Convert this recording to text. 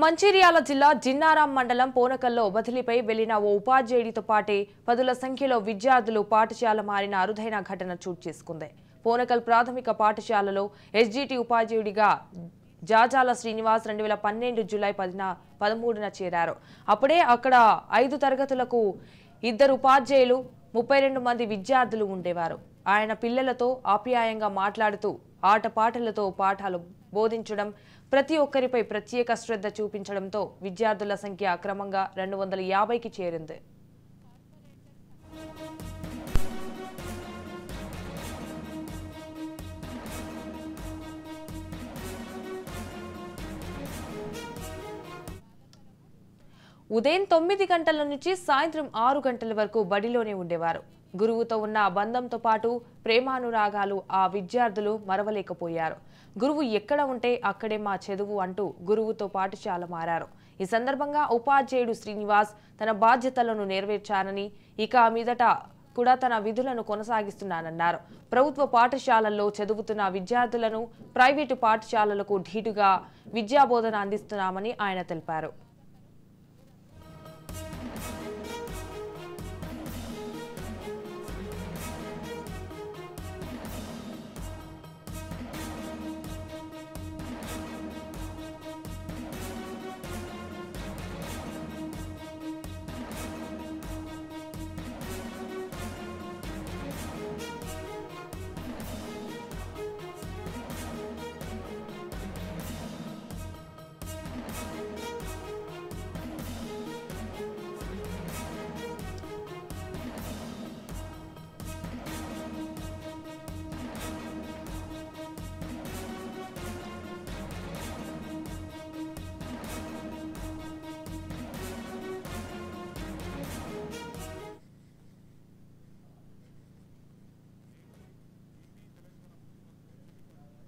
మంచిర్యాల జిల్లా జిన్నారాం మండలం పోనకల్లో బదిలీపై వెళ్లిన ఓ ఉపాధ్యాయుడితో పాటే పదుల సంఖ్యలో విద్యార్థులు పాఠశాల మారిన అరుదైన ఘటన చోటు చేసుకుంది. పోనకల్ ప్రాథమిక పాఠశాలలో ఎస్జిటి ఉపాధ్యాయుడిగా జాజాల శ్రీనివాస్ 2012 జూలై 13న చేరారు. అప్పుడే అక్కడ 5 తరగతులకు 2 ఉపాధ్యాయులు 32 మంది విద్యార్థులు ఉండేవారు. ఆయన పిల్లలతో ఆప్యాయంగా మాట్లాడుతూ ఆటపాటలతో పాఠాలు బోధించడం, ప్రతి ఒక్కరిపై ప్రత్యేక శ్రద్ధ చూపించడంతో విద్యార్థుల సంఖ్య క్రమంగా 250కి చేరింది. ఉదయం 9 గంటల నుంచి సాయంత్రం 6 గంటల వరకు బడిలోనే ఉండేవారు. గురువుతో ఉన్న బంధంతో పాటు ప్రేమానురాగాలు ఆ విద్యార్థులు మరవలేకపోయారు. గురువు ఎక్కడ ఉంటే అక్కడే మా చదువు అంటూ గురువుతో పాఠశాల మారారు. ఈ సందర్భంగా ఉపాధ్యాయుడు శ్రీనివాస్ తన బాధ్యతలను నెరవేర్చానని, ఇక మీదట కూడా తన విధులను కొనసాగిస్తున్నానన్నారు. ప్రభుత్వ పాఠశాలల్లో చదువుతున్న విద్యార్థులను ప్రైవేటు పాఠశాలలకు ధీటుగా విద్యాబోధన అందిస్తున్నామని ఆయన తెలిపారు.